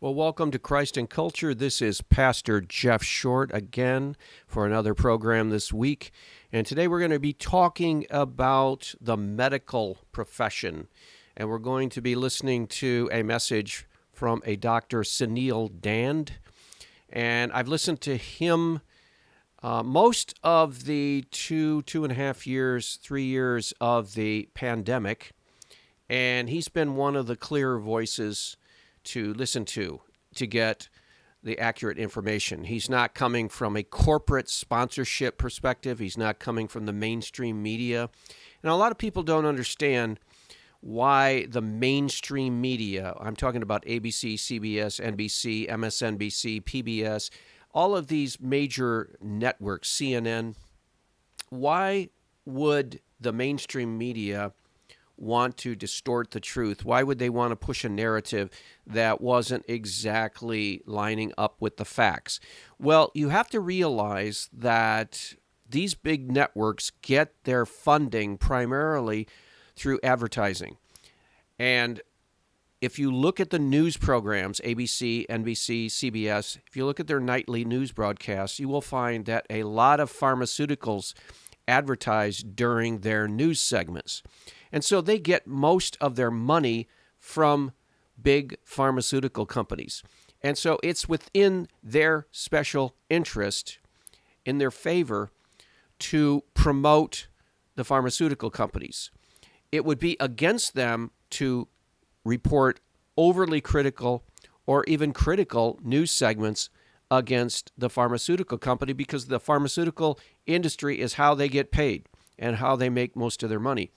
Well, welcome to Christ and Culture. This is Pastor Jeff Short again for another program this week. And today we're going to be talking about the medical profession. And we're going to be listening to a message from a Dr. Sunil Dand. And I've listened to him most of the 2.5 years, 3 years of the pandemic. And he's been one of the clearer voices to listen to get the accurate information. He's not coming from a corporate sponsorship perspective. He's not coming from the mainstream media. And a lot of people don't understand why the mainstream media, I'm talking about ABC, CBS, NBC, MSNBC, PBS, all of these major networks, CNN, why would the mainstream media want to distort the truth? Why would they want to push a narrative that wasn't exactly lining up with the facts? Well, you have to realize that these big networks get their funding primarily through advertising. And if you look at the news programs, ABC, NBC, CBS, if you look at their nightly news broadcasts, you will find that a lot of pharmaceuticals advertise during their news segments. And so they get most of their money from big pharmaceutical companies. And so it's within their special interest, in their favor, to promote the pharmaceutical companies. It would be against them to report overly critical or even critical news segments against the pharmaceutical company, because the pharmaceutical industry is how they get paid and how they make most of their money.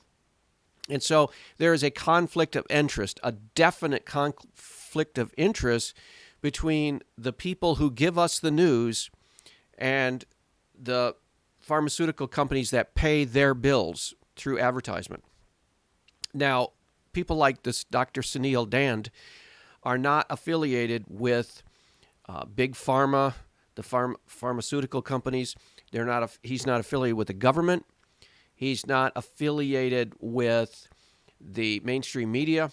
And so there is a conflict of interest, a definite conflict of interest between the people who give us the news and the pharmaceutical companies that pay their bills through advertisement. Now, people like this Dr. Sunil Dand are not affiliated with big pharma, the pharmaceutical companies. He's not affiliated with the government. He's not affiliated with the mainstream media.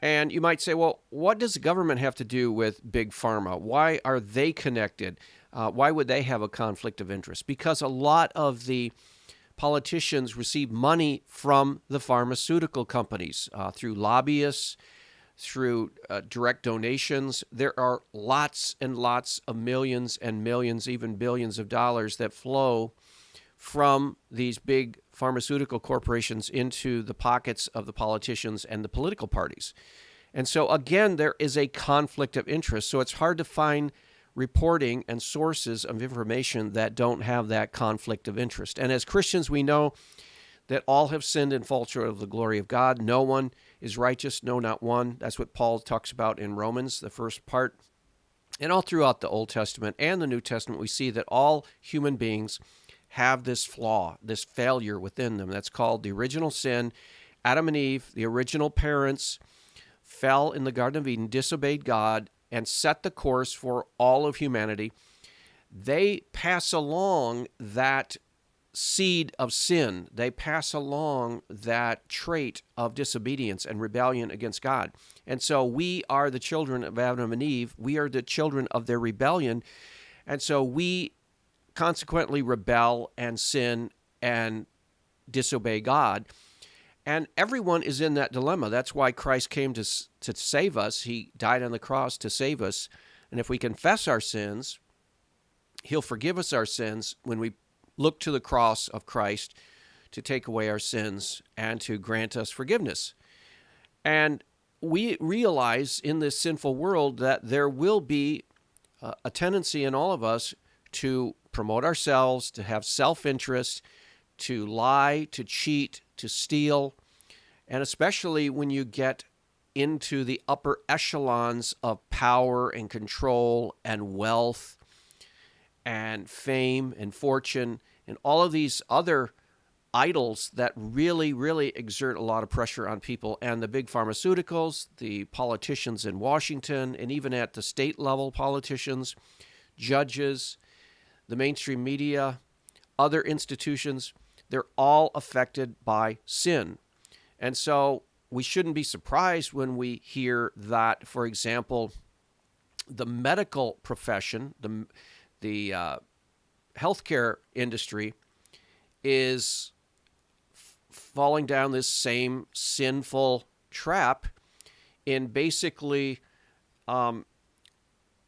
And you might say, well, what does the government have to do with big pharma? Why are they connected? Why would they have a conflict of interest? Because a lot of the politicians receive money from the pharmaceutical companies through lobbyists, through direct donations. There are lots and lots of millions and millions, even billions of dollars that flow from these big pharmaceutical corporations into the pockets of the politicians and the political parties. And so, again, there is a conflict of interest. So it's hard to find reporting and sources of information that don't have that conflict of interest. And as Christians, we know that all have sinned and fall short of the glory of God. No one is righteous, no, not one. That's what Paul talks about in Romans, the first part. And all throughout the Old Testament and the New Testament, we see that all human beings have this flaw, this failure within them. That's called the original sin. Adam and Eve, the original parents, fell in the Garden of Eden, disobeyed God, and set the course for all of humanity. They pass along that seed of sin. They pass along that trait of disobedience and rebellion against God. And so we are the children of Adam and Eve. We are the children of their rebellion. And so we consequently rebel and sin and disobey God. And everyone is in that dilemma. That's why Christ came to save us. He died on the cross to save us. And if we confess our sins, He'll forgive us our sins when we look to the cross of Christ to take away our sins and to grant us forgiveness. And we realize in this sinful world that there will be a tendency in all of us to promote ourselves, to have self-interest, to lie, to cheat, to steal, and especially when you get into the upper echelons of power and control and wealth and fame and fortune and all of these other idols that really, really exert a lot of pressure on people. And the big pharmaceuticals, the politicians in Washington, and even at the state level, politicians, judges, the mainstream media, other institutions, they're all affected by sin. And so we shouldn't be surprised when we hear that, for example, the medical profession, the healthcare industry, is falling down this same sinful trap in basically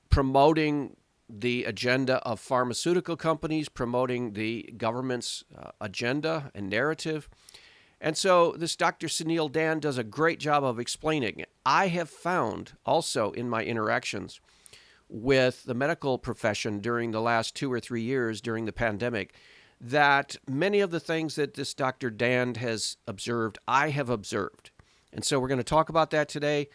promoting the agenda of pharmaceutical companies, promoting the government's agenda and narrative. And so this Dr. Sunil Dan does a great job of explaining it. I have found also in my interactions with the medical profession during the last 2 or 3 years during the pandemic that many of the things that this Dr. Dan has observed, I have observed. And so we're going to talk about that today.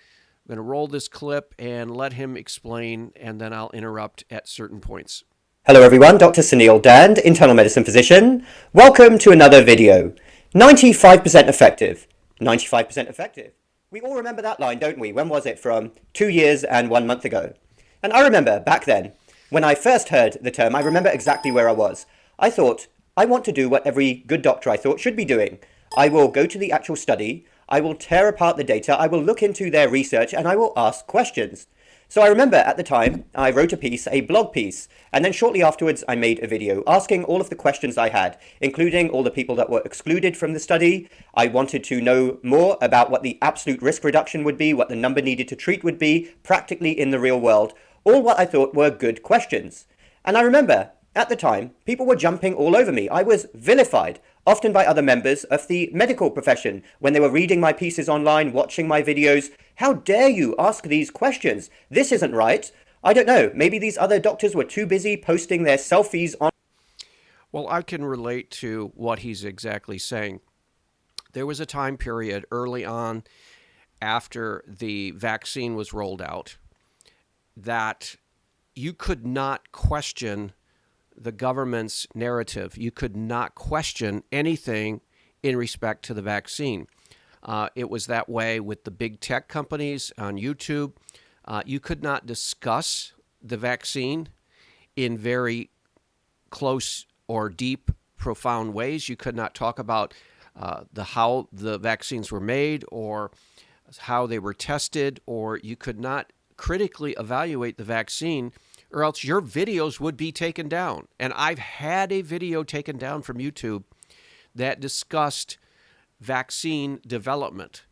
I'm going to roll this clip and let him explain, and then I'll interrupt at certain points. Hello everyone, Dr. Sunil Dand, internal medicine physician. Welcome to another video. 95% effective. 95% effective. We all remember that line, don't we? When was it? From 2 years and 1 month ago. And I remember back then, when I first heard the term, I remember exactly where I was. I thought, I want to do what every good doctor I thought should be doing. I will go to the actual study, I will tear apart the data, I will look into their research, and I will ask questions. So I remember at the time, I wrote a blog piece, and then shortly afterwards I made a video asking all of the questions I had, including all the people that were excluded from the study. I wanted to know more about what the absolute risk reduction would be, what the number needed to treat would be, practically in the real world, all what I thought were good questions. And I remember, at the time, people were jumping all over me. I was vilified, often by other members of the medical profession, when they were reading my pieces online, watching my videos. How dare you ask these questions? This isn't right. I don't know, maybe these other doctors were too busy posting their selfies on. Well, I can relate to what he's exactly saying. There was a time period early on after the vaccine was rolled out that you could not question the government's narrative. You could not question anything in respect to the vaccine. It was that way with the big tech companies on YouTube. You could not discuss the vaccine in very close or deep, profound ways. You could not talk about how the vaccines were made or how they were tested, or you could not critically evaluate the vaccine, or else your videos would be taken down. And I've had a video taken down from YouTube that discussed vaccine development.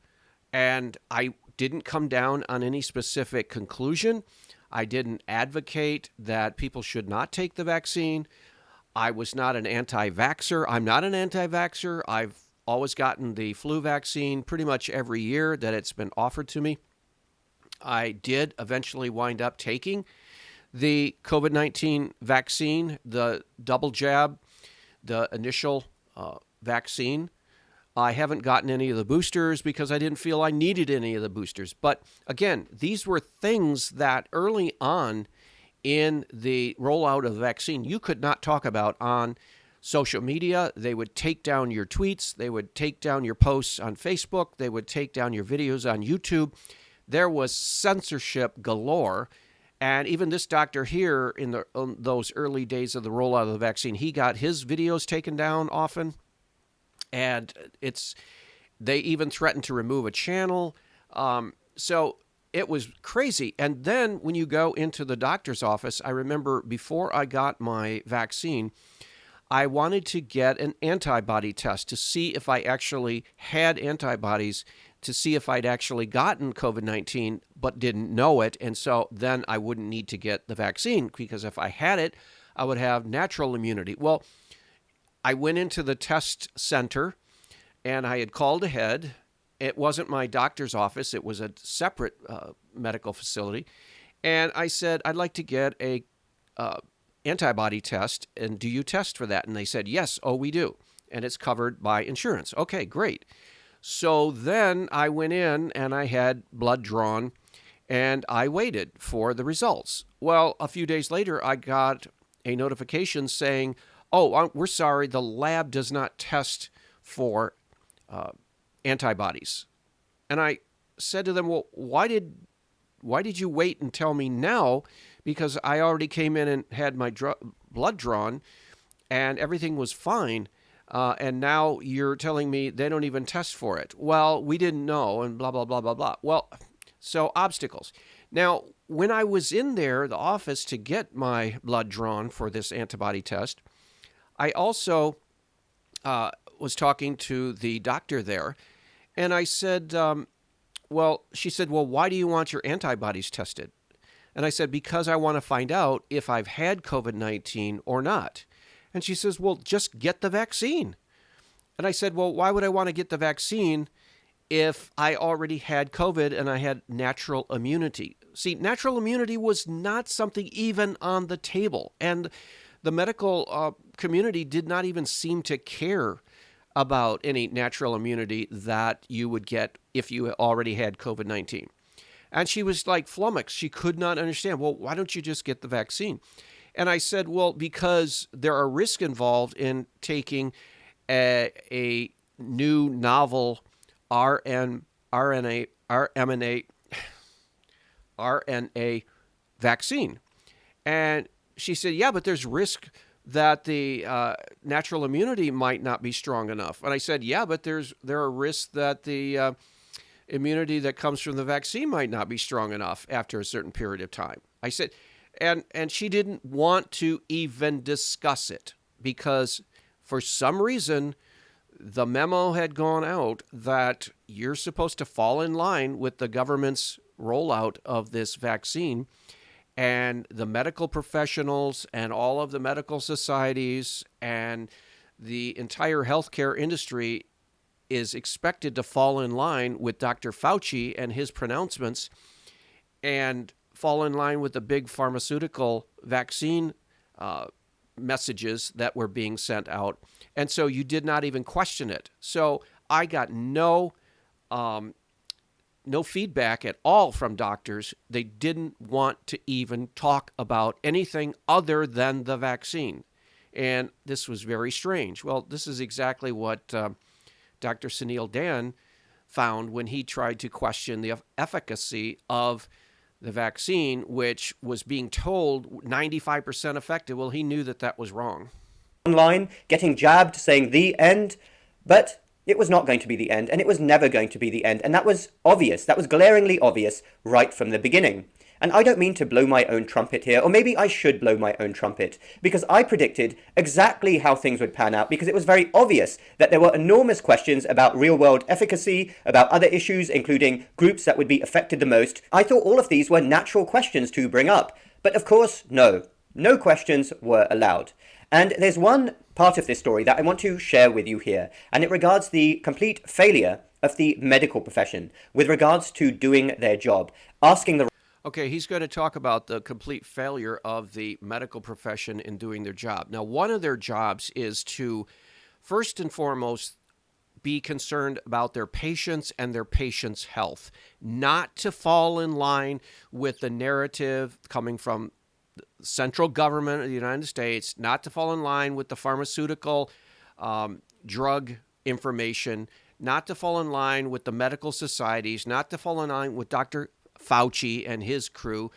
And I didn't come down on any specific conclusion. I didn't advocate that people should not take the vaccine. I was not an anti-vaxxer. I'm not an anti-vaxxer. I've always gotten the flu vaccine pretty much every year that it's been offered to me. I did eventually wind up taking the COVID-19 vaccine, the double jab, the initial vaccine. I haven't gotten any of the boosters because I didn't feel I needed any of the boosters. But again, these were things that early on in the rollout of the vaccine you could not talk about on social media. They would take down your tweets. They would take down your posts on Facebook. They would take down your videos on YouTube. There was censorship galore. And even this doctor here in those early days of the rollout of the vaccine, he got his videos taken down often. And they even threatened to remove a channel. So it was crazy. And then when you go into the doctor's office, I remember before I got my vaccine, I wanted to get an antibody test to see if I actually had antibodies, to see if I'd actually gotten COVID-19, but didn't know it. And so then I wouldn't need to get the vaccine, because if I had it, I would have natural immunity. Well, I went into the test center and I had called ahead. It wasn't my doctor's office. It was a separate medical facility. And I said, I'd like to get a antibody test. And do you test for that? And they said, yes. Oh, we do. And it's covered by insurance. Okay, great. So then I went in and I had blood drawn and I waited for the results. Well, a few days later, I got a notification saying, oh, we're sorry, the lab does not test for antibodies. And I said to them, well, why did you wait and tell me now? Because I already came in and had my blood drawn and everything was fine. And now you're telling me they don't even test for it. Well, we didn't know, and blah, blah, blah, blah, blah. Well, so obstacles. Now, when I was in there, the office, to get my blood drawn for this antibody test, I also was talking to the doctor there, and I said, she said, well, why do you want your antibodies tested? And I said, because I want to find out if I've had COVID-19 or not. And she says, well, just get the vaccine. And I said, well, why would I want to get the vaccine if I already had COVID and I had natural immunity? See, natural immunity was not something even on the table. And the medical community did not even seem to care about any natural immunity that you would get if you already had COVID-19. And she was like flummoxed. She could not understand. Well, why don't you just get the vaccine? And I said, well, because there are risks involved in taking a new novel RNA vaccine. And she said, yeah, but there's risk that the natural immunity might not be strong enough. And I said, yeah, but there are risks that the immunity that comes from the vaccine might not be strong enough after a certain period of time. I said, and she didn't want to even discuss it because for some reason the memo had gone out that you're supposed to fall in line with the government's rollout of this vaccine. And the medical professionals and all of the medical societies and the entire healthcare industry is expected to fall in line with Dr. Fauci and his pronouncements and fall in line with the big pharmaceutical vaccine messages that were being sent out. And so you did not even question it. So I got no feedback at all from doctors. They didn't want to even talk about anything other than the vaccine. And this was very strange. Well, this is exactly what Dr. Sunil Dan found when he tried to question the efficacy of the vaccine, which was being told 95% effective. Well, he knew that that was wrong. Online, getting jabbed, saying the end, but it was not going to be the end, and it was never going to be the end, and that was obvious. That was glaringly obvious right from the beginning. And I don't mean to blow my own trumpet here, or maybe I should blow my own trumpet, because I predicted exactly how things would pan out, because it was very obvious that there were enormous questions about real-world efficacy, about other issues, including groups that would be affected the most. I thought all of these were natural questions to bring up, but of course, no. No questions were allowed. And there's one part of this story that I want to share with you here, and it regards the complete failure of the medical profession with regards to doing their job, asking the... Okay, he's going to talk about the complete failure of the medical profession in doing their job. Now, one of their jobs is to, first and foremost, be concerned about their patients and their patients' health, not to fall in line with the narrative coming from the central government of the United States, not to fall in line with the pharmaceutical drug information, not to fall in line with the medical societies, not to fall in line with Dr. Fauci and his crew,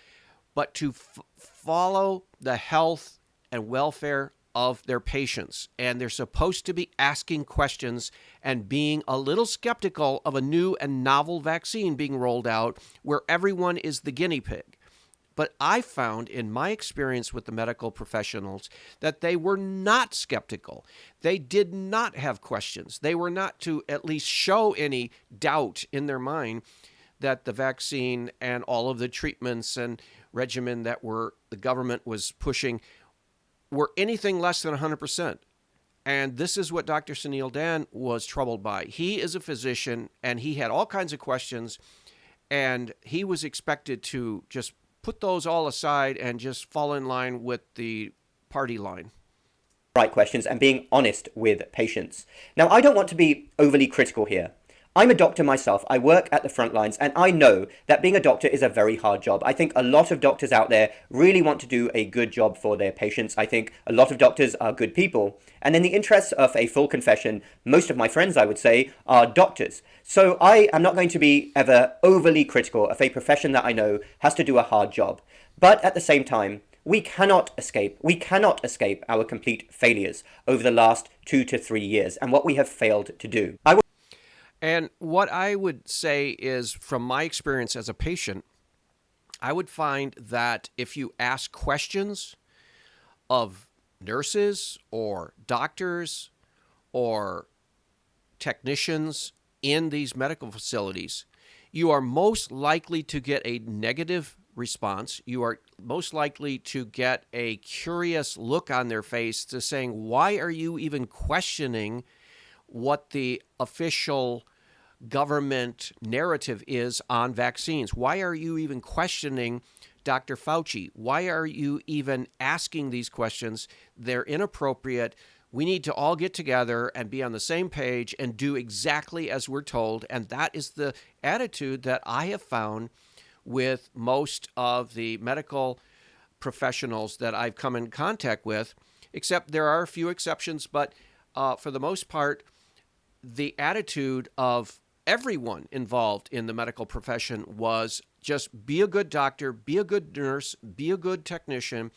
but to follow the health and welfare of their patients. And they're supposed to be asking questions and being a little skeptical of a new and novel vaccine being rolled out where everyone is the guinea pig. But I found in my experience with the medical professionals that they were not skeptical. They did not have questions. They were not to at least show any doubt in their mind that the vaccine and all of the treatments and regimen that the government was pushing were anything less than 100%. And this is what Dr. Sunil Dan was troubled by. He is a physician, and he had all kinds of questions, and he was expected to just put those all aside and just fall in line with the party line. Right questions and being honest with patients. Now, I don't want to be overly critical here. I'm a doctor myself. I work at the front lines, and I know that being a doctor is a very hard job. I think a lot of doctors out there really want to do a good job for their patients. I think a lot of doctors are good people. And in the interests of a full confession, most of my friends, I would say, are doctors. So I am not going to be ever overly critical of a profession that I know has to do a hard job. But at the same time, we cannot escape our complete failures over the last 2 to 3 years and what we have failed to do. And what I would say is, from my experience as a patient, I would find that if you ask questions of nurses or doctors or technicians in these medical facilities, you are most likely to get a negative response. You are most likely to get a curious look on their face to saying, why are you even questioning what the official government narrative is on vaccines? Why are you even questioning Dr. Fauci? Why are you even asking these questions? They're inappropriate. We need to all get together and be on the same page and do exactly as we're told. And that is the attitude that I have found with most of the medical professionals that I've come in contact with, except there are a few exceptions. But for the most part, the attitude of everyone involved in the medical profession was just be a good doctor, be a good nurse, be a good technician.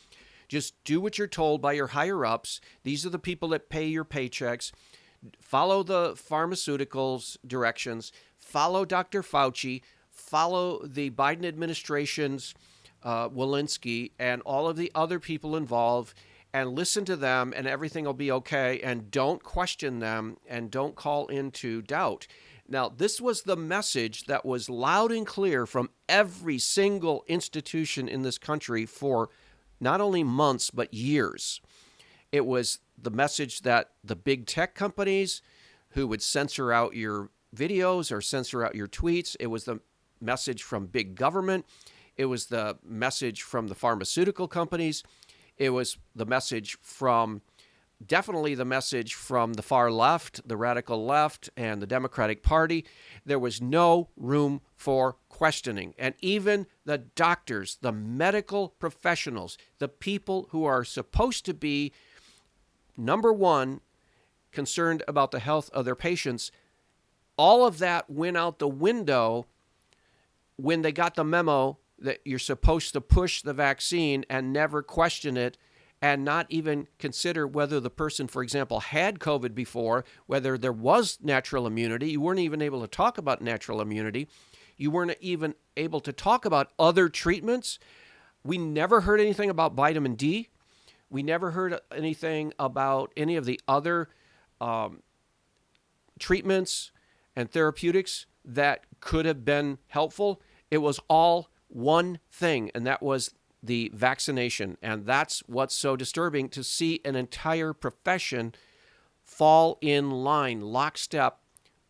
Just do what you're told by your higher ups. These are the people that pay your paychecks. Follow the pharmaceuticals directions. Follow Dr. Fauci. Follow the Biden administration's Walensky and all of the other people involved, and listen to them, and everything will be okay. And don't question them and don't call into doubt. Now, this was the message that was loud and clear from every single institution in this country for not only months, but years. It was the message that the big tech companies who would censor out your videos or censor out your tweets. It was the message from big government. It was the message from the pharmaceutical companies. It was the message from, definitely the message from the far left, the radical left, and the Democratic Party. There was no room for questioning. And even the doctors, the medical professionals, the people who are supposed to be, number one, concerned about the health of their patients, all of that went out the window when they got the memo that you're supposed to push the vaccine and never question it, and not even consider whether the person, for example, had COVID before, whether there was natural immunity. You weren't even able to talk about natural immunity. You weren't even able to talk about other treatments. We never heard anything about vitamin D. We never heard anything about any of the other treatments and therapeutics that could have been helpful. It was all one thing, and that was the vaccination. And that's what's so disturbing, to see an entire profession fall in line, lockstep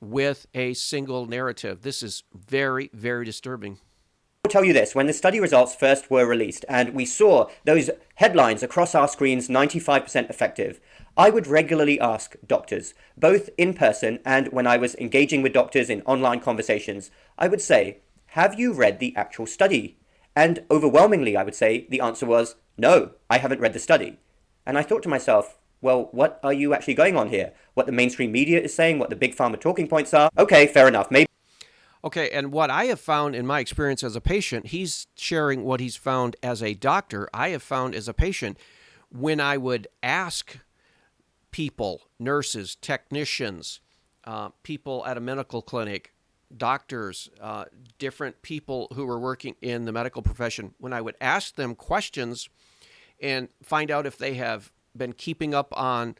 with a single narrative. This is very, very disturbing. I'll tell you this, when the study results first were released and we saw those headlines across our screens, 95% effective, I would regularly ask doctors, both in person and when I was engaging with doctors in online conversations, I would say, have you read the actual study? And overwhelmingly, I would say the answer was, no, I haven't read the study. And I thought to myself, well, what are you actually going on here? What the mainstream media is saying, what the big pharma talking points are? Okay, fair enough. Maybe. Okay, and what I have found in my experience as a patient, he's sharing what he's found as a doctor. I have found as a patient, when I would ask people, nurses, technicians, people at a medical clinic, doctors, different people who were working in the medical profession, when I would ask them questions and find out if they have been keeping up on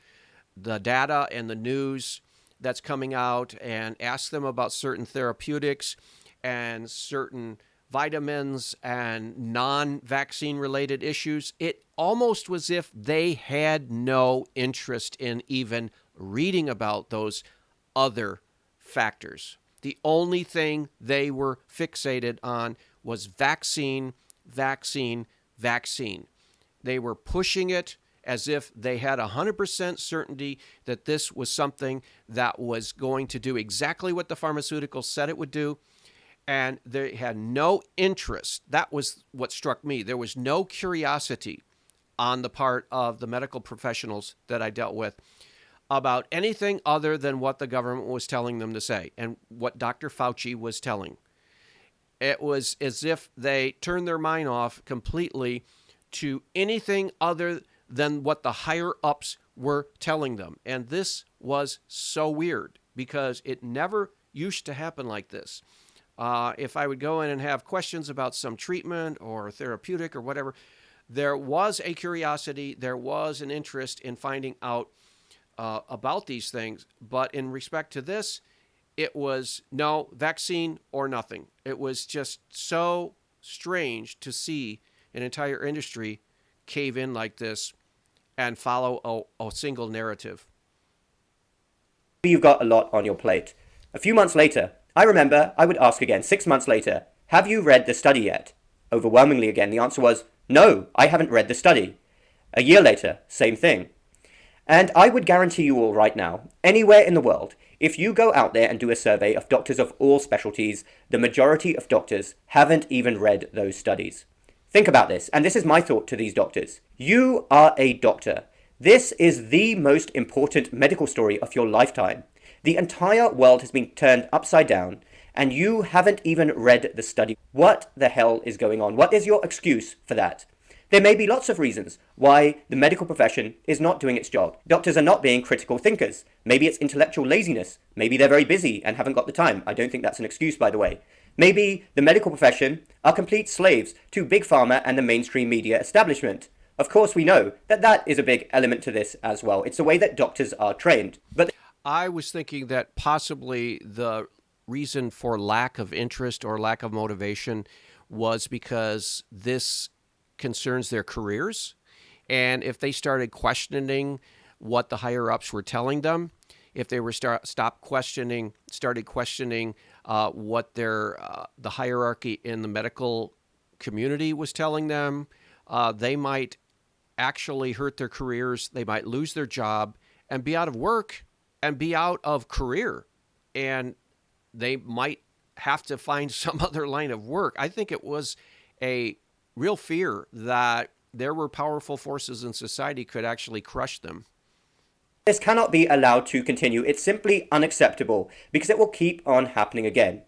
the data and the news that's coming out, and ask them about certain therapeutics and certain vitamins and non-vaccine related issues, it almost was if they had no interest in even reading about those other factors. The only thing they were fixated on was vaccine, vaccine, vaccine. They were pushing it as if they had 100% certainty that this was something that was going to do exactly what the pharmaceuticals said it would do. And they had no interest. That was what struck me. There was no curiosity on the part of the medical professionals that I dealt with about anything other than what the government was telling them to say and what Dr. Fauci was telling. It was as if they turned their mind off completely to anything other than what the higher ups were telling them. And this was so weird because it never used to happen like this. If I would go in and have questions about some treatment or therapeutic or whatever, there was a curiosity, there was an interest in finding out about these things. But in respect to this, it was no vaccine or nothing. It was just so strange to see an entire industry cave in like this and follow a single narrative. You've got a lot on your plate. A few months later, I remember I would ask again, 6 months later, have you read the study yet? Overwhelmingly again, the answer was, no, I haven't read the study. A year later, same thing. And I would guarantee you all right now, anywhere in the world, if you go out there and do a survey of doctors of all specialties, the majority of doctors haven't even read those studies. Think about this, and this is my thought to these doctors. You are a doctor. This is the most important medical story of your lifetime. The entire world has been turned upside down, and you haven't even read the study. What the hell is going on? What is your excuse for that? There may be lots of reasons why the medical profession is not doing its job. Doctors are not being critical thinkers. Maybe it's intellectual laziness. Maybe they're very busy and haven't got the time. I don't think that's an excuse, by the way. Maybe the medical profession are complete slaves to Big Pharma and the mainstream media establishment. Of course, we know that that is a big element to this as well. It's the way that doctors are trained. But I was thinking that possibly the reason for lack of interest or lack of motivation was because this concerns their careers. And if they started questioning what the higher ups were telling them, if they were started questioning what the hierarchy in the medical community was telling them, they might actually hurt their careers. They might lose their job and be out of work and be out of career, and they might have to find some other line of work. I think it was a real fear that there were powerful forces in society could actually crush them. this cannot be allowed to continue. It's simply unacceptable because it will keep on happening again.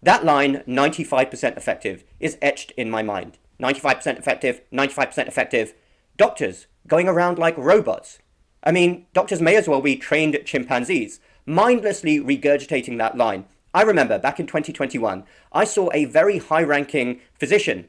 That line, 95% effective, is etched in my mind. 95% effective, 95% effective. Doctors going around like robots. I mean, doctors may as well be trained chimpanzees, mindlessly regurgitating that line. I remember back in 2021, I saw a very high-ranking physician,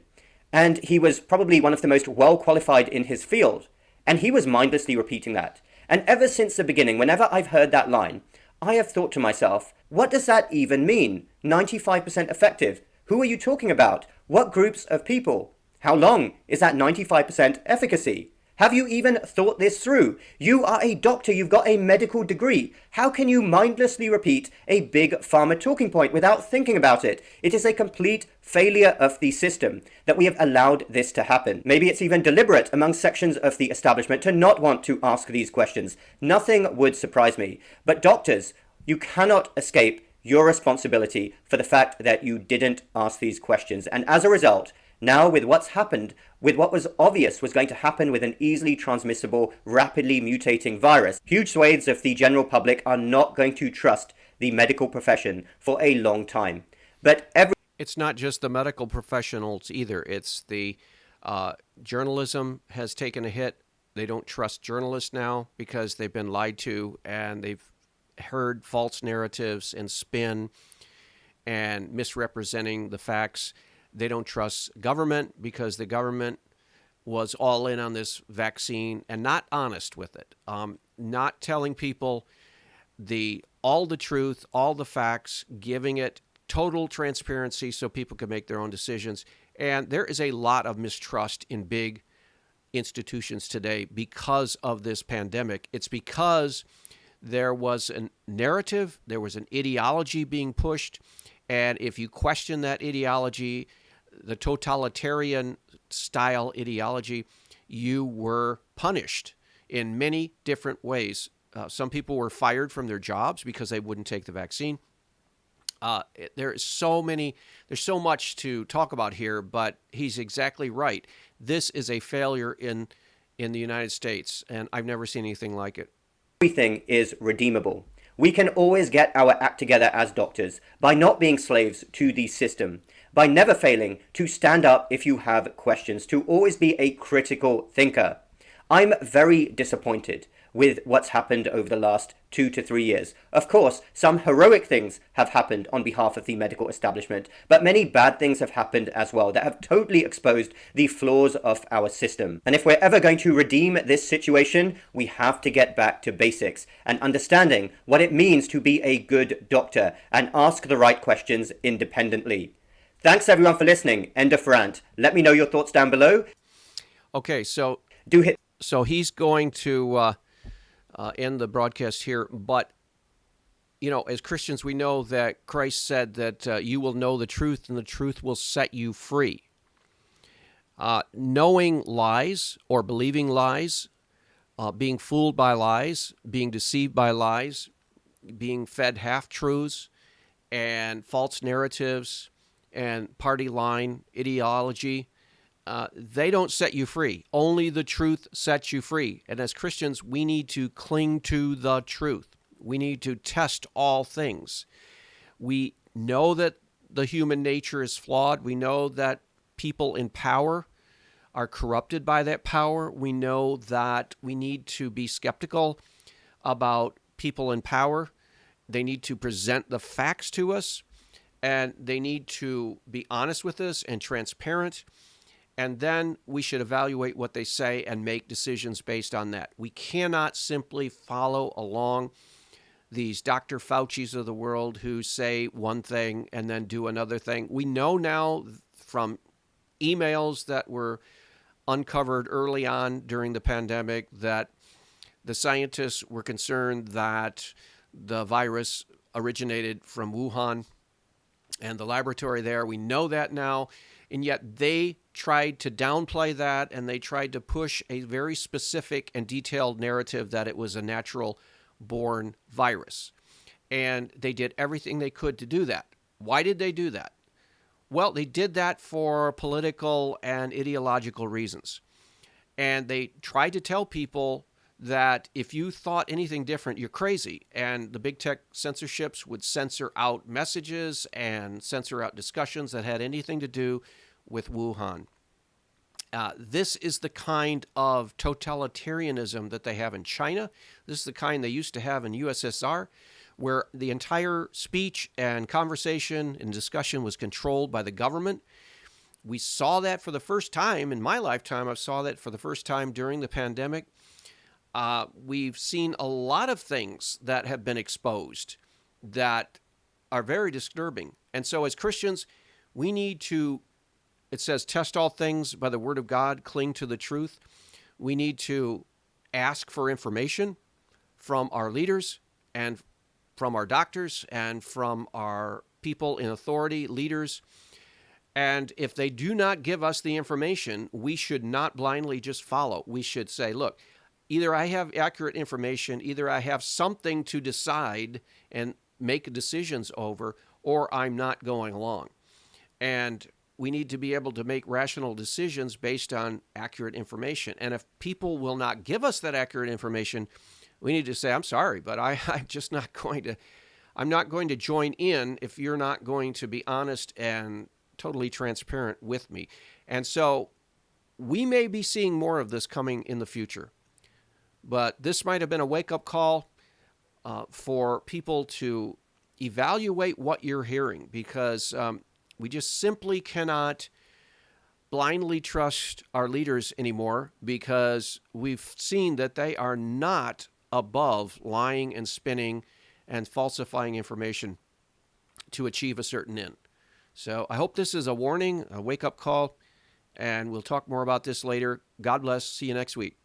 and he was probably one of the most well-qualified in his field, and he was mindlessly repeating that. And ever since the beginning, whenever I've heard that line, I have thought to myself, what does that even mean? 95% effective. Who are you talking about? What groups of people? How long is that 95% efficacy? Have you even thought this through? You are a doctor, you've got a medical degree. How can you mindlessly repeat a big pharma talking point without thinking about it? It is a complete failure of the system that we have allowed this to happen. Maybe it's even deliberate among sections of the establishment to not want to ask these questions. Nothing would surprise me. But doctors, you cannot escape your responsibility for the fact that you didn't ask these questions. And as a result, now with what's happened, with what was obvious was going to happen with an easily transmissible, rapidly mutating virus, huge swathes of the general public are not going to trust the medical profession for a long time. But It's not just the medical professionals either. It's the journalism has taken a hit. They don't trust journalists now because they've been lied to and they've heard false narratives and spin and misrepresenting the facts. They don't trust government because the government was all in on this vaccine and not honest with it, not telling people all the truth, all the facts, giving it total transparency so people can make their own decisions. And there is a lot of mistrust in big institutions today because of this pandemic. It's because there was a narrative, there was an ideology being pushed, and if you question that ideology, the totalitarian style ideology, you were punished in many different ways. Some people were fired from their jobs because they wouldn't take the vaccine. There's so much to talk about here, but he's exactly right. This is a failure in the United States, and I've never seen anything like it. everything is redeemable. We can always get our act together as doctors by not being slaves to the system, by never failing to stand up if you have questions, to always be a critical thinker. I'm very disappointed with what's happened over the last 2 to 3 years. Of course, some heroic things have happened on behalf of the medical establishment, but many bad things have happened as well that have totally exposed the flaws of our system. And if we're ever going to redeem this situation, we have to get back to basics and understanding what it means to be a good doctor and ask the right questions independently. Thanks everyone for listening. End of rant. Let me know your thoughts down below. Okay, so Do hit. so he's going to end the broadcast here, but as Christians, we know that Christ said that you will know the truth, and the truth will set you free. Knowing lies or believing lies, being fooled by lies, being deceived by lies, being fed half-truths and false narratives and party line ideology, they don't set you free. Only the truth sets you free. And as Christians, we need to cling to the truth. We need to test all things. We know that the human nature is flawed. We know that people in power are corrupted by that power. We know that we need to be skeptical about people in power. They need to present the facts to us, and they need to be honest with us and transparent. And then we should evaluate what they say and make decisions based on that. We cannot simply follow along these Dr. Fauci's of the world who say one thing and then do another thing. We know now from emails that were uncovered early on during the pandemic that the scientists were concerned that the virus originated from Wuhan and the laboratory there. We know that now, and yet they tried to downplay that, and they tried to push a very specific and detailed narrative that it was a natural-born virus. And they did everything they could to do that. Why did they do that? Well, they did that for political and ideological reasons. And they tried to tell people that if you thought anything different, you're crazy. And the big tech censorships would censor out messages and censor out discussions that had anything to do with Wuhan. This is the kind of totalitarianism that they have in China. This is the kind they used to have in USSR, where the entire speech and conversation and discussion was controlled by the government. We saw that for the first time in my lifetime. I saw that for the first time during the pandemic. We've seen a lot of things that have been exposed that are very disturbing. And so as Christians, we need to, it says, test all things by the word of God, cling to the truth. We need to ask for information from our leaders and from our doctors and from our people in authority, leaders. And if they do not give us the information, we should not blindly just follow. We should say, look, either I have accurate information, either I have something to decide and make decisions over, or I'm not going along. And we need to be able to make rational decisions based on accurate information. And if people will not give us that accurate information, we need to say, I'm sorry, but I'm just not going to, I'm not going to join in if you're not going to be honest and totally transparent with me. And so we may be seeing more of this coming in the future. But this might have been a wake-up call for people to evaluate what you're hearing, because we just simply cannot blindly trust our leaders anymore, because we've seen that they are not above lying and spinning and falsifying information to achieve a certain end. So I hope this is a warning, a wake-up call, and we'll talk more about this later. God bless. See you next week.